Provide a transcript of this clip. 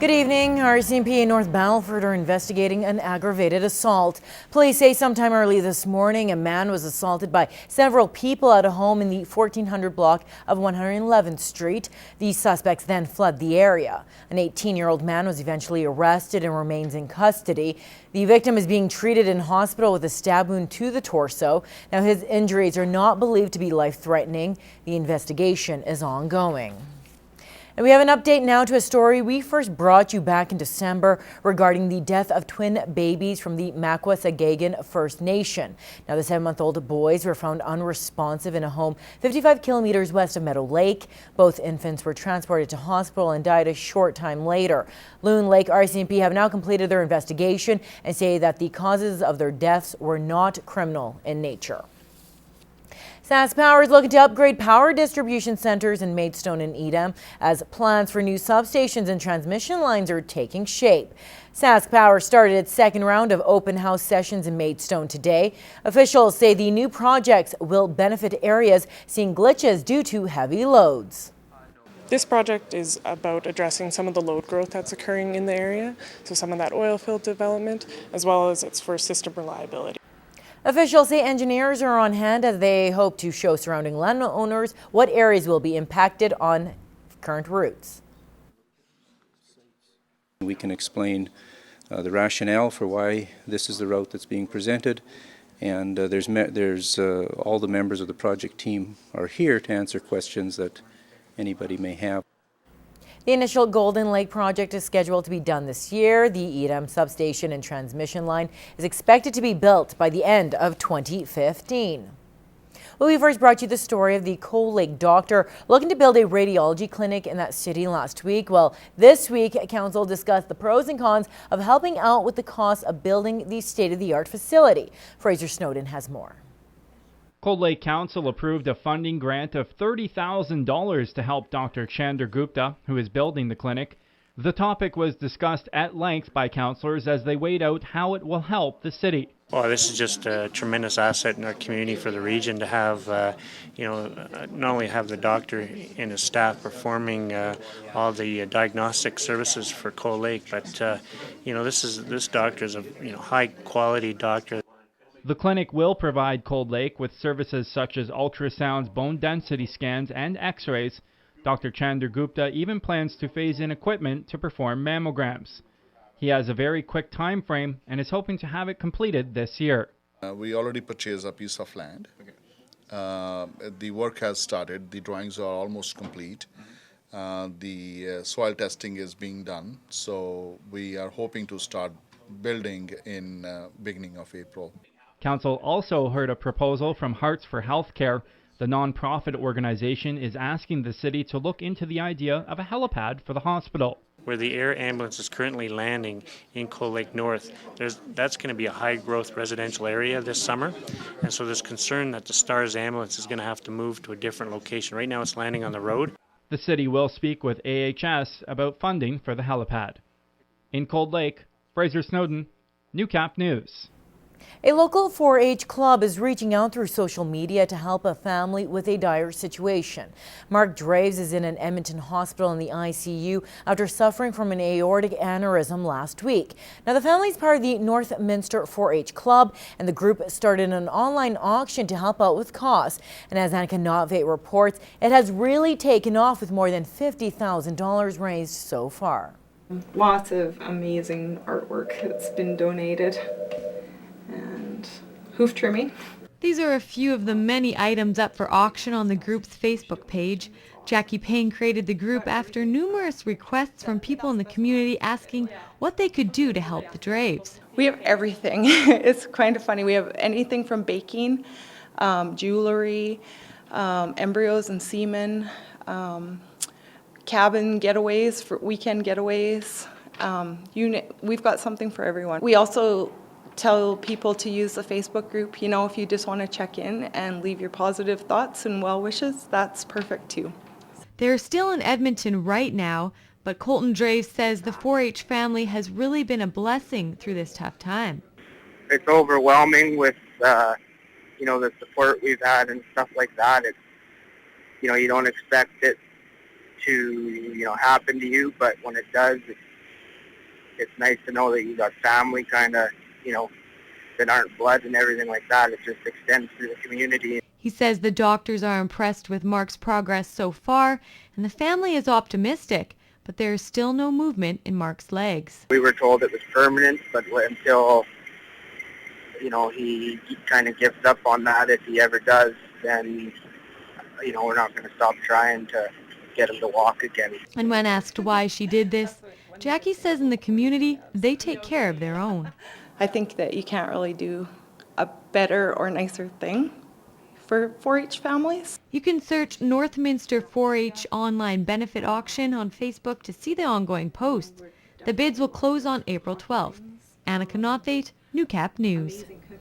Good evening. RCMP in North Battleford are investigating an aggravated assault. Police say sometime early this morning, a man was assaulted by several people at a home in the 1400 block of 111th Street. The suspects then fled the area. An 18-year-old man was eventually arrested and remains in custody. The victim is being treated in hospital with a stab wound to the torso. Now, his injuries are not believed to be life-threatening. The investigation is ongoing. And we have an update now to a story we first brought you back in December regarding the death of twin babies from the Makwa-Sagagan First Nation. Now, the 7-month-old boys were found unresponsive in a home 55 kilometers west of Meadow Lake. Both infants were transported to hospital and died a short time later. Loon Lake RCMP have now completed their investigation and say that the causes of their deaths were not criminal in nature. Sask Power is looking to upgrade power distribution centers in Maidstone and Edam as plans for new substations and transmission lines are taking shape. Sask Power started its second round of open house sessions in Maidstone today. Officials say the new projects will benefit areas seeing glitches due to heavy loads. This project is about addressing some of the load growth that's occurring in the area, so some of that oil field development, as well as it's for system reliability. Officials say engineers are on hand as they hope to show surrounding landowners what areas will be impacted on current routes. We can explain the rationale for why this is the route that's being presented, and there's all the members of the project team are here to answer questions that anybody may have. The initial Golden Lake project is scheduled to be done this year. The Edam substation and transmission line is expected to be built by the end of 2015. Well, we first brought you the story of the Cold Lake doctor looking to build a radiology clinic in that city last week. Well, this week, Council discussed the pros and cons of helping out with the cost of building the state-of-the-art facility. Fraser Snowden has more. Cold Lake Council approved a funding grant of $30,000 to help Dr. Chander Gupta, who is building the clinic. The topic was discussed at length by councillors as they weighed out how it will help the city. Well, this is just a tremendous asset in our community for the region to have, not only have the doctor and his staff performing all the diagnostic services for Cold Lake, but this doctor is a high quality doctor. The clinic will provide Cold Lake with services such as ultrasounds, bone density scans, and x-rays. Dr. Chander Gupta even plans to phase in equipment to perform mammograms. He has a very quick time frame and is hoping to have it completed this year. We already purchased a piece of land. The work has started. The drawings are almost complete. The soil testing is being done. So we are hoping to start building in beginning of April. Council also heard a proposal from Hearts for Healthcare. The non-profit organization is asking the city to look into the idea of a helipad for the hospital. Where the air ambulance is currently landing in Cold Lake North, that's going to be a high-growth residential area this summer, and so there's concern that the STARS ambulance is going to have to move to a different location. Right now it's landing on the road. The city will speak with AHS about funding for the helipad. In Cold Lake, Fraser Snowden, Newcap News. A local 4-H club is reaching out through social media to help a family with a dire situation. Mark Draves is in an Edmonton hospital in the ICU after suffering from an aortic aneurysm last week. Now, the family is part of the Lloydminster 4-H club, and the group started an online auction to help out with costs. And as Annika Notveit reports, it has really taken off with more than $50,000 raised so far. Lots of amazing artwork that's been donated. And hoof trimming. These are a few of the many items up for auction on the group's Facebook page. Jackie Payne created the group after numerous requests from people in the community asking what they could do to help the Draves. We have everything. It's kind of funny. We have anything from baking, jewelry, embryos and semen, cabin getaways, for weekend getaways. We've got something for everyone. We also tell people to use the Facebook group. If you just want to check in and leave your positive thoughts and well wishes, that's perfect too. They're still in Edmonton right now, but Colton Draves says the 4-H family has really been a blessing through this tough time. It's overwhelming with, the support we've had and stuff like that. It's, you don't expect it to, happen to you, but when it does, it's nice to know that you got family kind of, that aren't blood and everything like that. It just extends to the community. He says the doctors are impressed with Mark's progress so far, and the family is optimistic, but there is still no movement in Mark's legs. We were told it was permanent, but until, he kind of gives up on that, if he ever does, then, we're not going to stop trying to get him to walk again. And when asked why she did this, Jackie says in the community, they take care of their own. I think that you can't really do a better or nicer thing for 4-H families. You can search Lloydminster 4-H online benefit auction on Facebook to see the ongoing posts. The bids will close on April 12th. Anna Knotthate, Newcap News.